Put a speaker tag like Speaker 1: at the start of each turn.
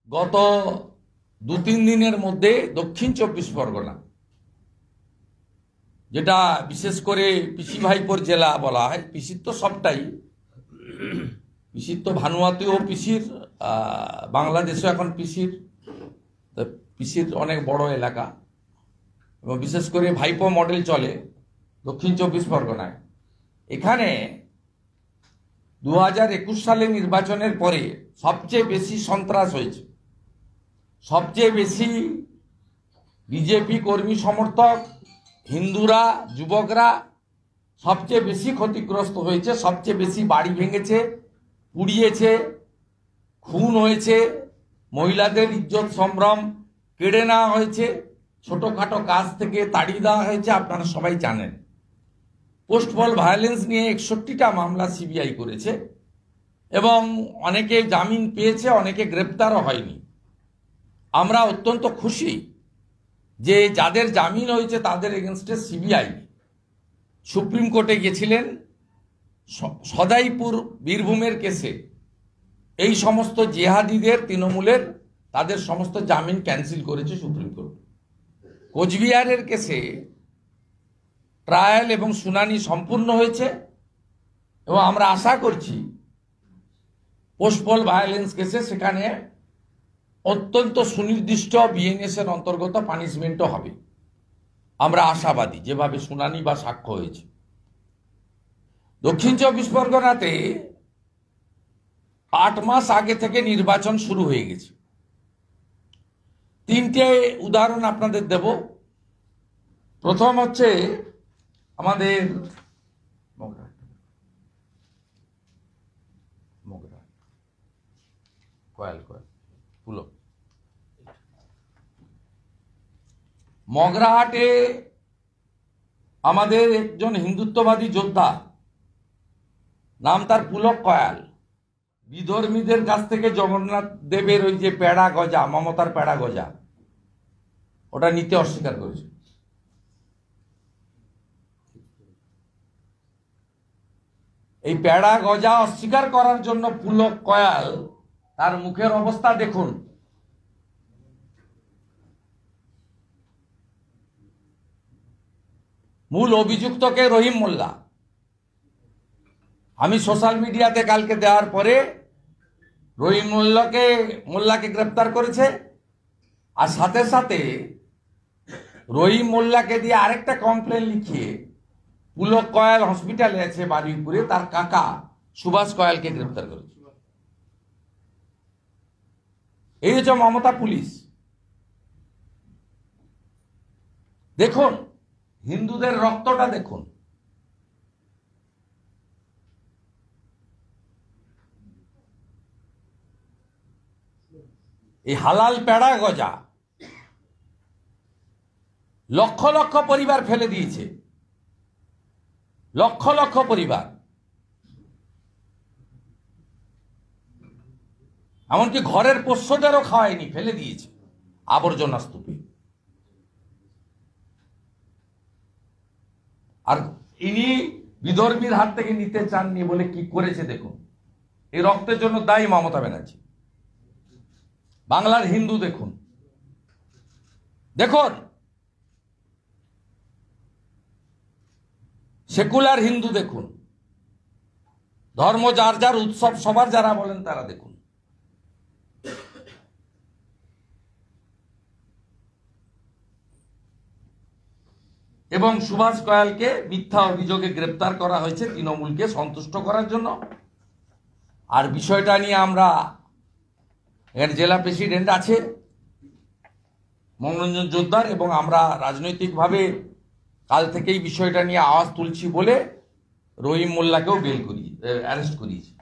Speaker 1: গত 2-3 দিনের মধ্যে দক্ষিণ 24 পরগনা, যেটা বিশেষ করে পিসি ভাইপোর জেলা বলা হয়, পিসির তো সবটাই, পিসির তো ভানুয়াতেও পিসির, বাংলাদেশেও এখন পিসির, পিসির অনেক বড় এলাকা এবং বিশেষ করে ভাইপো মডেল চলে দক্ষিণ 24 পরগনায়। এখানে 2021 সালে নির্বাচনের পরে সবচেয়ে বেশি সন্ত্রাস হয়েছে, সবচেয়ে বেশি বিজেপি কর্মী সমর্থক, হিন্দুরা, যুবকরা সবচেয়ে বেশি ক্ষতিগ্রস্ত হয়েছে, সবচেয়ে বেশি বাড়ি ভেঙেছে, পুড়িয়েছে, খুন হয়েছে, মহিলাদের ইজ্জত সম্ভ্রম কেড়ে নেওয়া হয়েছে, ছোটখাটো কাজ থেকে তাড়িয়ে দেওয়া হয়েছে। আপনারা সবাই জানেন পোস্ট পল ভায়োলেন্স নিয়ে 61টা মামলা সিবিআই করেছে এবং অনেকে জামিন পেয়েছে, অনেকে গ্রেপ্তারও হয়নি। আমরা অত্যন্ত খুশি যে যাদের জামিন হয়েছে তাদের এগেনস্টে সিবিআই সুপ্রিম কোর্টে গিয়েছিলেন। সদাইপুর বীরভূমের কেসে এই সমস্ত জেহাদিদের, তৃণমূলের, তাদের সমস্ত জামিন ক্যান্সেল করেছে সুপ্রিম কোর্ট। কোচবিহারের কেসে ট্রায়াল এবং শুনানি সম্পূর্ণ হয়েছে এবং আমরা আশা করছি পোস্ট পল ভায়োলেন্স কেসে সেখানে অত্যন্ত সুনির্দিষ্ট বিএনএস এর অন্তর্গত পানিশমেন্টও হবে। আমরা আশাবাদী, যেভাবে শুনানি বা সাক্ষ্য হয়েছে। দক্ষিণ 24 পরগনাতে 8 মাস আগে থেকে নির্বাচন শুরু হয়ে গেছে। 3টে উদাহরণ আপনাদের দেব। প্রথম হচ্ছে আমাদের মগরাহাটে আমাদের একজন হিন্দুত্ববাদী যোদ্ধা, নাম তার পুলক কয়াল, বিধর্মীদের কাছ থেকে জগন্নাথ দেবের ওই যে পেড়া গজা, মমতার পেড়া গজা, ওটা নিতে অস্বীকার করেছে। এই পেড়া গজা অস্বীকার করার জন্য পুলক কয়াল, তার মুখের অবস্থা দেখুন। মূল অভিযুক্তকে রহিম মোল্লা, আমি সোশ্যাল মিডিয়াতে কালকে দেওয়ার পরে রহিম মোল্লাকে গ্রেপ্তার করেছে। আর সাথে সাথে রহিম মোল্লাকে দিয়ে আরেকটা কমপ্লেন লিখিয়ে পুলক কয়াল হসপিটালে আছে বারুইপুরে, তার কাকা সুভাষ কয়ালকে গ্রেপ্তার করেছে। এই হচ্ছে মমতা পুলিশ। দেখুন হিন্দুদের রক্তটা দেখুন। এই হালাল পেড়া গজা লক্ষ লক্ষ পরিবার ফেলে দিয়েছে, লক্ষ লক্ষ পরিবার। এমনকি ঘরের পোষ্যদেরও খাওয়ায়নি, ফেলে দিয়েছে আবর্জনা স্তূপে। আর ইনি বিধর্মীর হাত থেকে নিতে চাননি বলে কি করেছে দেখুন। এই রক্তের জন্য দায়ী মমতা ব্যানার্জি। বাংলার হিন্দু দেখুন, দেখুন সেকুলার হিন্দু দেখুন, ধর্ম যার যার, উৎসব সবার যারা বলেন তারা দেখুন। এবং সুভাষ কয়ালকে মিথ্যা অভিযোগে গ্রেপ্তার করা হয়েছে তৃণমূলকে সন্তুষ্ট করার জন্য। আর বিষয়টা নিয়ে আমরা, এর জেলা প্রেসিডেন্ট আছে মনোরঞ্জন জোদ্দার, এবং আমরা রাজনৈতিকভাবে কাল থেকেই বিষয়টা নিয়ে আওয়াজ তুলছি বলে রহিম মোল্লাকেও অ্যারেস্ট করিয়েছি।